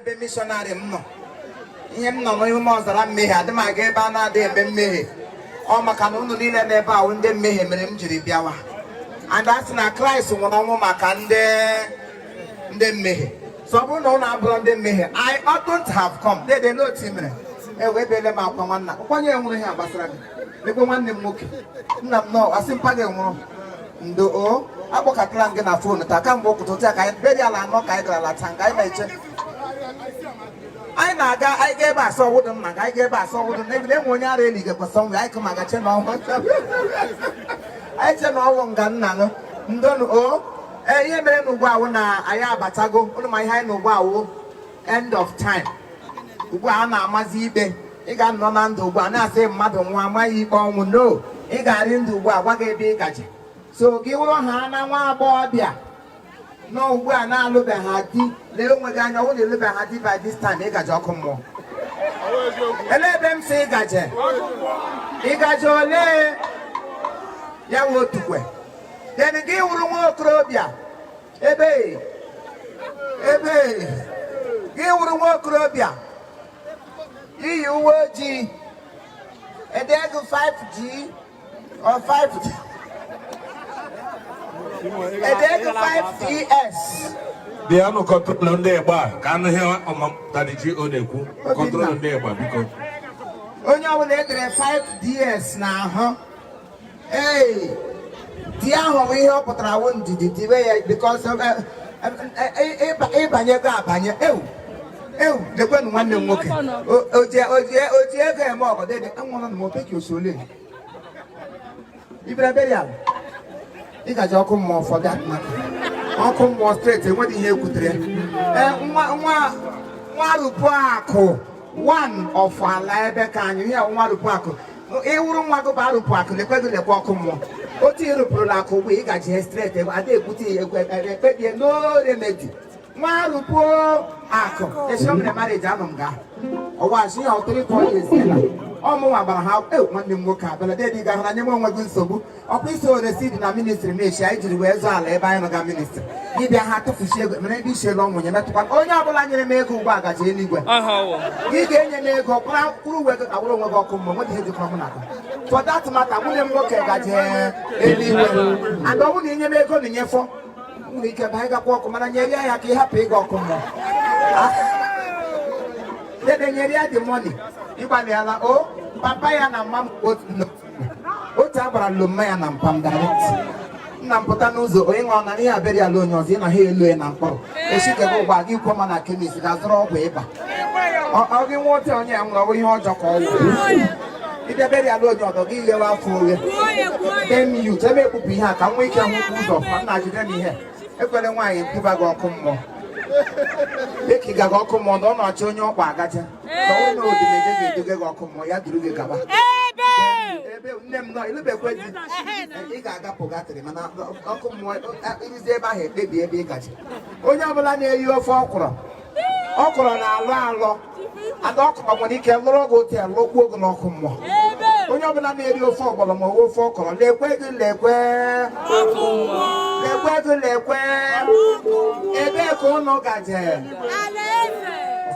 Be missionary no. Ihe nọ n'ihu ọzara mmehie adị m aga ebe a na-adị eme mmehie. Ọ maka na unu niile n'ebe ahụ ndị mmehie mere m jiri bịawa. And asị na Kraịst nwụrụ ọnwụ maka ndị mmehie. So ọ bụrụ na unu abụrụ ndị mmehie, I oughtn't have come. They know otu mere. Ewe ebele m akwa nwanna. Ụkwanye nwụrụ ihe gbasara gị. Lekwe nwanne m nwoke. Nna m nọ asị mpa gị nwụrụ. Ndo o akpọkọtara m gị na fon taa kamgbe ụtụtụ a ka anyị beri ala anọ ka anyị gara lata nga anyị na-eche. Anyị na-aga anyị ga ebe asọ wụdụ mma ka anyị ga ebe asọ wụdụ n'ebile enwe onye ara eli ga-ekwesị nwe anyị kụma gache na ọnwụ anyị che na ọnwụ nga nna nụ ndonu o ihe mere n'ugbu awụ na anyị abatago ụnụ ma ihe anyị n'ugbu awụ end of time ugbu a na-amazi ikpe ị ga-anọ na ndụ ugbu a na-asị mmadụ nwa amaghị ikpe ọnwụ no ị ga-arị ndụ ugbu a gwa gị ebe ị gaje so gị wụrụ ha na nwa agbọghọbịa no ugbu a na-alụbeghị di lee onwe gị anya ọ na-elebeghị di by this time ị gaje ọkụ mmụọ ele ebe m si ị gaje ole ya wee otukwe then gị wụrụ nwa okorobịa ebe gị wụrụ nwa okorobịa iyi uwe ojii edego 5G or 5G edego 5DS bịa nụ kọntrol ndị Igbo ka anụ ihe ọmamtadiji ọ na-ekwu kọntrol ndị Igbo biko onye ọbụla edere 5DS n'ahụ di ahụ bụ ihe ọ pụtara wụ ndidi diwe ya because ịbanye ego abanye lekwenụ nwanne m nwoke oji ego eme ọgọdọ ede enwụrụ na mopeki osole ibere berial ị gaji ọkụ mmụọ ụfọdụ atụmatụ ọkụ mmụọ steeti enweghị ihe ekwutere nwa rụpụ akụ one of ala ebe ka anyị ihe nwa rụpụ akụ ịwụrụ nwa gị bụ arụpụ akụ lekwe gị lekwe ọkụ mmụọ otu ị rụpụrụla akụ ugbu ị gaji steeti ada ekwute ya egwu ekpebie no remedi nwa rụpụ akụ esiomere marriage anọ m gaa ọwazi ya ọtụrịta ọya eziela ọmụnwa gbara ha nwanne m nwoke abịala dedi ga hụra nye m onwe gị nsogbu ọkwa isi oresi dị na ministri na-echi anyị jiri wee zụọ ala ebe anyị nọ ga ministri gị bịa ha tụfuchi ego mere ebe isielu ọnwụ nye metụkwa onye ọbụla nyere m ego ugbu a gaji eluigwe gị ga-enye m ego kwụrụ uwe gị ka wụrụ onwe gị ọkụ mmụọ nwedị ihe jikọrọ m na for that matter nwunye m nwoke gaji eluigwe and ọ bụrụ na inye m ego na inyefọ nwere ike ba anyị gakwa ọkụ mana nyere ya ka ị hapụ ịga ọkụ mmụọ dede nyere ya dị mọni ịgbalịala o papa ya na mma m otu agbara loma ya na mpam direct nna m pụta n'ụzọ onye nwe ọna ihe abịarị ala onye ọzọ ị na ha elu ya na mkpọrọ echikebe ụgba gị kwọ ma na kemis ga-azụrụ ọgwụ ịba ọ gị nwa ote onye ya nwụrụ ọbụ ihe ọjọọ ka ọ wụ idebere ala onye ọdọ gị ghewe afọ oghe dem yut ebe ekpupụ ihe a ka nwa ike hụ ụzọ ma nna jide m ihe ekwere nwaanyị nkwuba gị ọkụ mmụọ eki gaga ọkụ mmụọ na ọ na-achọ onye ọkpa agaja ka onye odimeje ga-eduga gị ọkụ mmụọ ya duru gị gaba ebe nne m nọ ilubekwe di ị ga-agapụ gatịrị mana ọkụ mmụọ ịrụzi ebe ahụ ekpebi ebe ị gaji onye ọbụla na-eyi ofe ọkwụrụ na-alụ alọ ada ọkụkọ nwere ike lụrụ gị otu ya lụkwuo gị n'ọkụ mmụọ onye ọbụla na-eri ofe ọgbọrọ ma ofe ọkọrọ lekwe gị lekwe gị ebe ka ụnụ gaje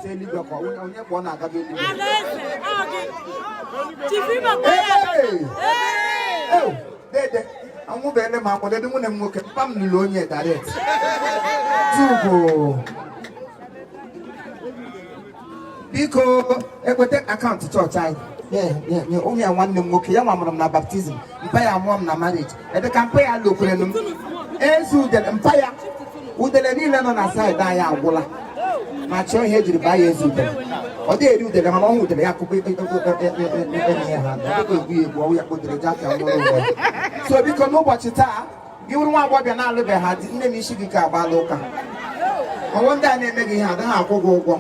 eluigwe ka onye kpọọ na-agabe eluigwe dede anwụbeele m akwado dị nwunye m nwoke mpa m lụrụ onye direct tugo biko ekwete akaụntụ chọọchị anyị onye ya nwanne m nwoke ya nwa mụrụ m na baptizim mpa ya mụọ m na marriage ede ka mpa ya lokwere m ezi udele mpa ya udele niile nọ na saịdị anyị agwụla ma chọọ ihe ejiri baa ya ezi udele ọ dị eri udele mana ọnwụ udele ya akụkọ enyi ha egwu egwu ọwụ ya kpodere ji aka nwụrụ ụwa so biko n'ụbọchị taa gị wụrụ nwa agbọghọbịa na-alụbeghị ha di nne m isi gị ka agbaala ụka ọnwụ ndị a na-eme gị ihe agaghị akwụ gị ụgwọ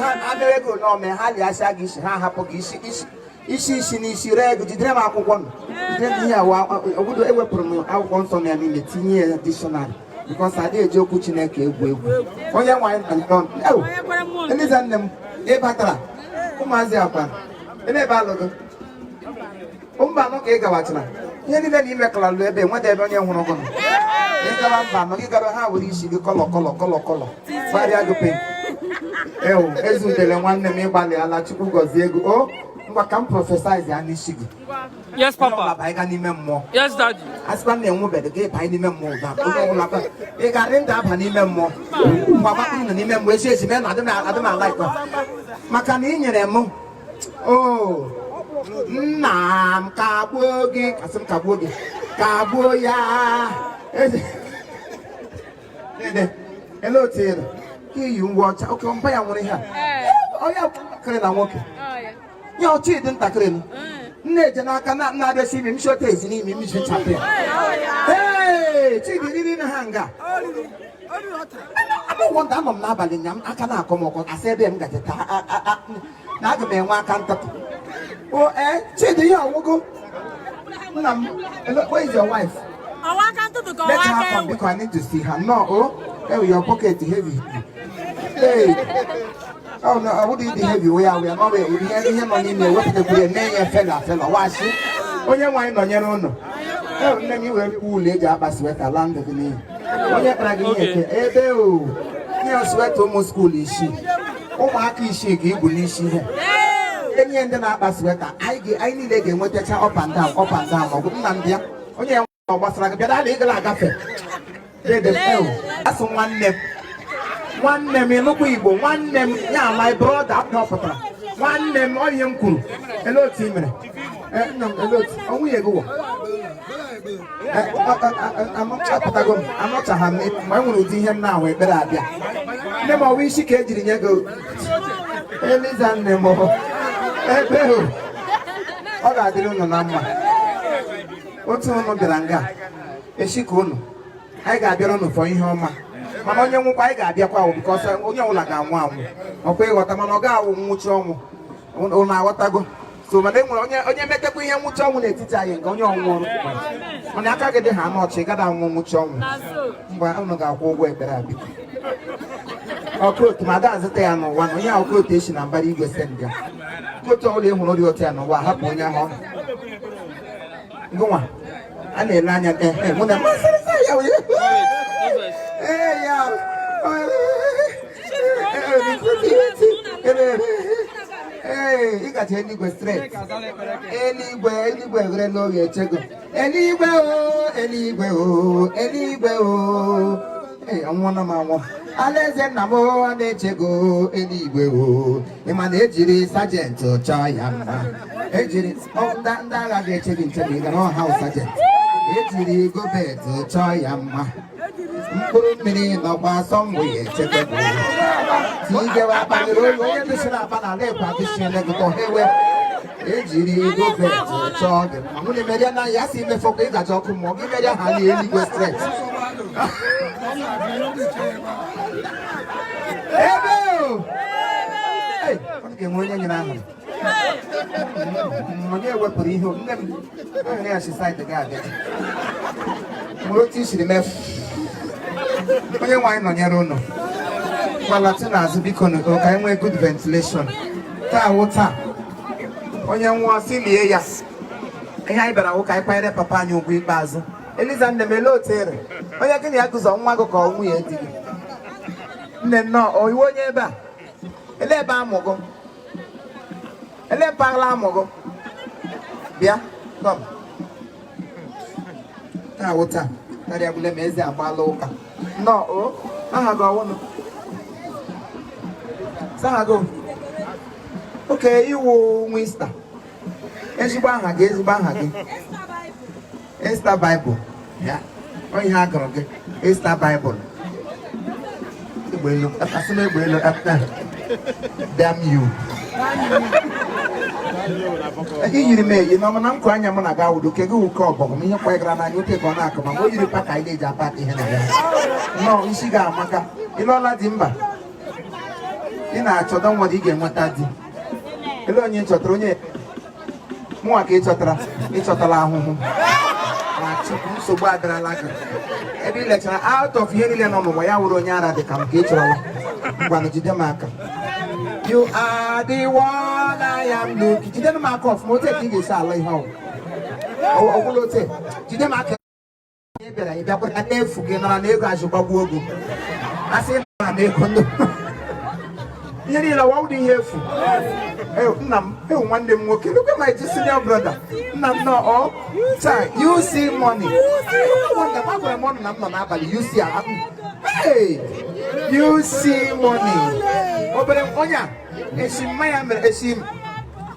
ha mere ego n'ome ha liasịa gị isi ha hapụ gị isi n'isi ree ego jidere m akwụkwọ nọ jidere m ihe obodo ewepụrụ m akwụkwọ nsọ na ya niile tinye ya dictionary because adị eji okwu Chineke egwu onye nwaanyị na eliza nne m ịbatara ụmụazị akwa ebe alụgo mba anọ ka ị gawachara ihe niile na imekọrọ lụ ebe nweta ebe onye nwụrụ gị ịgawa mba anọ gị gara ha were isi gị kọlọ gbarịa gị pe ewu ezudele nwanne m ịgbalị ala Chukwu gọzie ego o ngwa ka m prọfesaiz ya n'isi gị. Yes, Papa. Yes, Daddy. Asịkwa m na-enwebede gị ịba n'ime mmụọ ụda onye ọbụla ị ga-arị ndị aba n'ime mmụọ ngwa gbakọ nọ n'ime mmụọ ezi ezi mee na adị m ala ikpe maka na ị nyere m o nna m kagbuo gị kasị m kagbuo gị kagbuo ya ele otu ịrụ ka iyi uwe ọcha oke mba ya nwere ihe a onye ntakịrị na nwoke nye ọchị dị ntakịrị nụ nne eje n'aka na-abịasi imi m shọta ezi n'imi m jichapụ ya ee chidi riri na ha nga abụwọnda anọ m n'abalị nya m aka na-akọ m ọkọ asị ebe m gaje taa na aga m enwe aka ntatụ o chidi ihe ọgwụgwụ nna m where is your wife? Let her come because I need to see her. No, oh, your pocket heavy. Hey. Oh no, I wouldn't be heavy. We are not we have him on in the way to be a name fella. Wash it. Oh, you mind on your own. Oh, then you will cool later about sweater land of the name. Oh, you're dragging it. Eh, you sweat almost school is she. Oh, Marky, she give Bunishi. Any end up sweater. I need a game with the up and down. Or good Nandia. Oh, yeah. Was like a legal agafe. That's one name in Igbo, one name, yeah, my brother, one name, all young cool. Hello, team. Hello, only a go. I'm not a hamlet. My one will see him now, a better idea. Never wish she can't go. Eliza Nemo. All I didn't know. What's on the Ranga? A shikun. I got your own for him. Mamma, you I got your power because I only like a one. Okay, what a manoga, much on what I go. So, my name will only make up with him much on it. It's on your own. When I can't get the hammer, she got on much on. But I'm not going to go better. I'll put my dad's there on one of your quotation and body will send you. Put all the hotel and what happened in your home. Go on. I need Lanya. When the master hey, you got anywhere straight. Anywhere, Grenoble, Chego. Anywhere. Hey, I'm one of my one. Alexander Namo and Chego, anywhere. Emanagiri, Sergeant, or Chayama. Ejiri, oh, that I get checking to me, the house sergeant. Ejiri, go bed to Chayama. Put me in the bar somewhere, check it. See, give up on the road, where you should have a left partition like a Ejiri, go bed to Chayama. I'm going to be a yassi before they got talking more. Give me a honey, any go straight. Hey, okay, when you're not. Money will put in home. I should cite the guy. We'll teach the left. When you wine on your own. Well, Latinas become a good ventilation. Water. When you want to see the air, I better walk. I find a papa new green basil. Elizabeth Melo Terry. When you can use on one go call me. No, or you won't ever. Eleba Elle parle à Mogo. Bien, comme. Ah, water. T'as voulu me dire à Baloka. Non, oh, ah, go on. Ça go. Okay, you will Mister. Ejiba hage. Esther Bible. Yeah. Oh, you have got Esther Bible. Well, after. Damn you. You may, you know, I'm crying. I'm going to go to Kegu Cobo. Me, quite grand. You take on a come. What you pack? I did a party. No, you see, Maka. You know, like Dimba. You know, I don't want to get what I did. Hello, you chotrone. More Kachatra. It's a talahu. So bad than I like it. Every lecture out of here, no more. I would only the come. One of the you are the one I am looking. Did you mark off? Mote English, I lay home. Oh, did you mark? I never forget. I never got you. I said, I never. You need a wound here for one day more. Look at my senior brother. No, sir, you see money. You see, hey, you see money. Open Onya,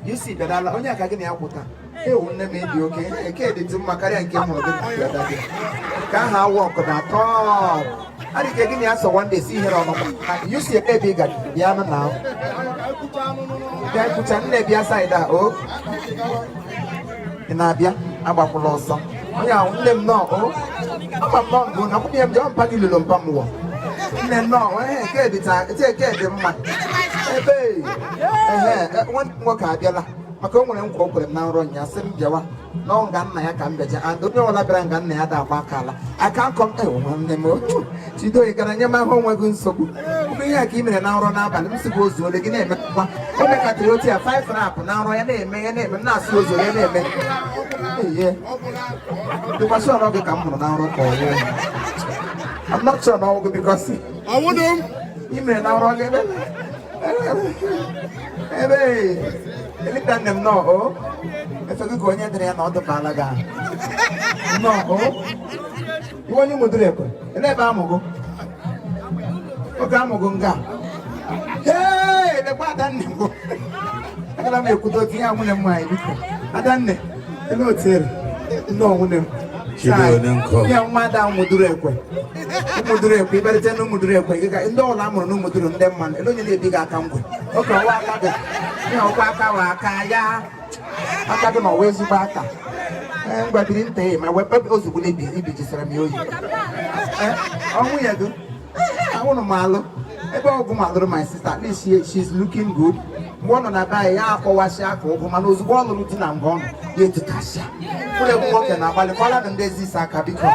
you see that Onya Kagini Aputa. Hey, won't let me be okay. I can't do my career and came on the can't walk on that top. I didn't get answer one day. See here on you see a baby got Yana now. Can put an baby aside that. Oh, in Abia, Abapulosa. Yeah, them no. Oh, I'm not going to put him down, Paddy Lumpamo. No, I get it. Take care of them. Hey, one more card. I come and walk with now run Yasim Jawa. No gun, I can bet you. I don't know what I bring on the other Bakala. I can't come one more. She do it, and my home was so good. We are giving an hour on up and Mr. Goes to the game. I got to go to 5 up now. I name and not so. Yeah, the was so long to come on now. I'm not sure now because I want him. Even now, hey, look at them no. Oh, if I go in there, not the Balaga. No, oh, you want you to do it. Never Amogo. Okamogunga. Hey, the Badan. I don't know if you could hear one of my. I don't know. Hello, sir. No, one. Young madam would do it. Mudure, better tell no Mudure. No, I'm no Mudure, them man. Alone in the big account. Okay, Waka. No, Waka, I got my ways back. And but didn't pay my weapon also will be just a music. Oh, we are good. I want to malo. About mother, my sister, at least she's looking good. One on a buy for Washako, woman who's one routine and gone. Yet to Tasha. Put a walk and about the color and there's this Akabiko.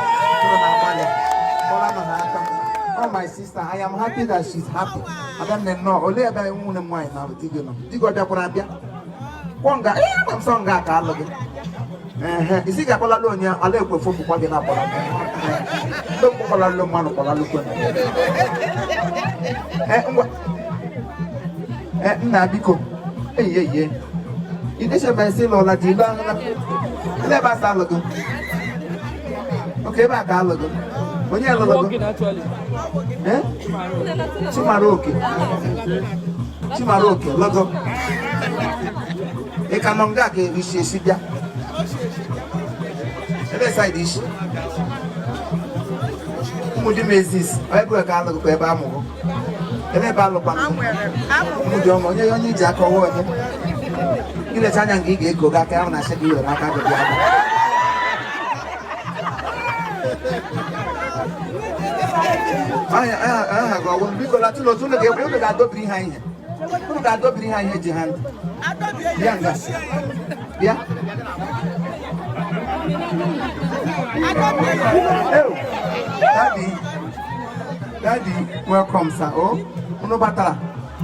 Oh, my sister, I am happy that she's happy. I don't know. Only about a woman wine now. You got that Porabia? One guy, I'm some guy. Is he got Polonia? I live with football in Apollo. Look for a little man of Polo. Nabiko. Yeah. It is a vessel or Latina. Never salad. Okay, back Alago. When you're walking actually. Chimaroke, logo. A Kamongaki, which is Sidia. Let's say this. Mudimezis, I work out of Bebamo. And a ballot. Mudomo, you need Jack or what? You let Tanya Gigi go back out and I said you were not out of the other. I go because I told you to get rid of that dog behind him. Put that dog behind your hand. Yeah. Daddy, welcome, sir. Oh, no matter.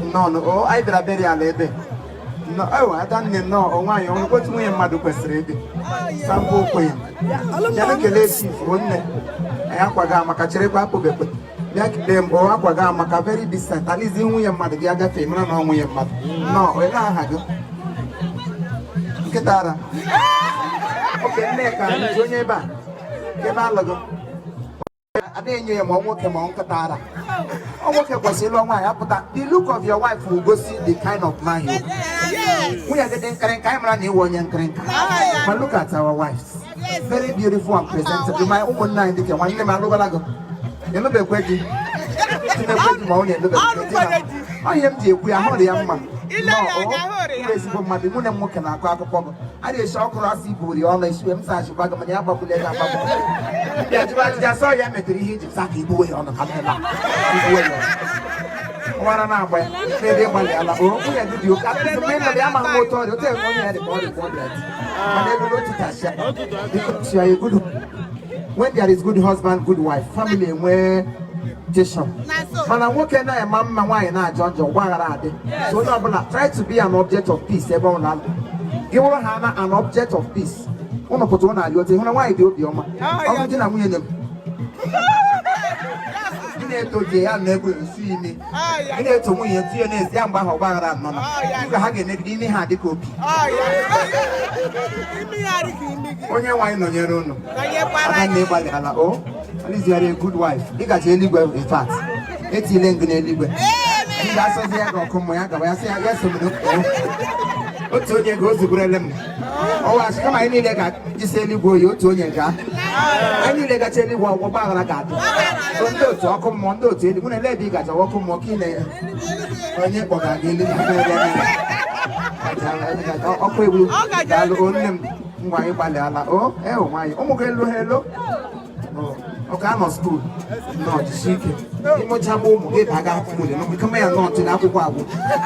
No, oh, I better bury a lady. No, oh, I don't know. Oh, why you go to me and Madu Questrade? Sample Queen. Janaki for one. I am Quagama Cacherepa Pobe. Them or Aquagama, very distant. At least in your mother, the other family, no, your mother. No, when I had you. Ketara. Okay, Neka, Juniba. Kebalago. I didn't know what came on Katara. Oh, what was a long way up that the look of your wife will go see the kind of man you. We are getting camera new one and crank. But look at our wives. Very beautiful and presentable. My own 9 can one name. You know, the wedding. I am the we are not the young man. No, my woman and walking our crack of I did shock Rossi booty all the swim sash of Bagamania populated. I saw you met the heat exactly boy on the camera. What an hour, maybe one hour. Oh, we had to do that. The men of the Yamamoto, you tell me you had a body for that. I never go to Tasha. Because you are a good. When there is good husband, good wife, family, where Jason. Man, I'm working now, Mamma, why not, John, why are they? So, try to be an object of peace, everyone. Give Hannah an object of peace. One of the why do you, my original William? na-etoje ya na-egbu esi ime ị na-eto nwunye tinye n'ezi ya mgbe ahụ ọgbaghara nọ na ka ha ga-emegide ime ha dịka opi onye nwaanyị nọnyere unu aga na-ịgbalị ala o aliziara good wife ịgaji eluigwe in fact etile ngị n'eluigwe ị ga-asọzi ya ga ọkụ mmụ ya gaba ya sị ya so otu onye ga o zugurele m ọwachi kama anyị niile ga-ejisi eluigwe oyi otu onye ga anyị niile gacha eluigwe ọgwụ ọgbaghara ga-adị ndị otu ọkụ mmụọ ndị otu eluigwe na ele ebe ị gacha ọkụ mmụọ ka ị na onye kpọgara gị eluigwe ọkụ egwu ga-alụ nne m ngwa anyị gbalị ala o nwaanyị ụmụ gị elu ha elu ọka anọ skuul nọọchịchị ike ịmụcha ụmụ gị baga akwụkwọ dị kama ya nọọchị na akwụkwọ agwụ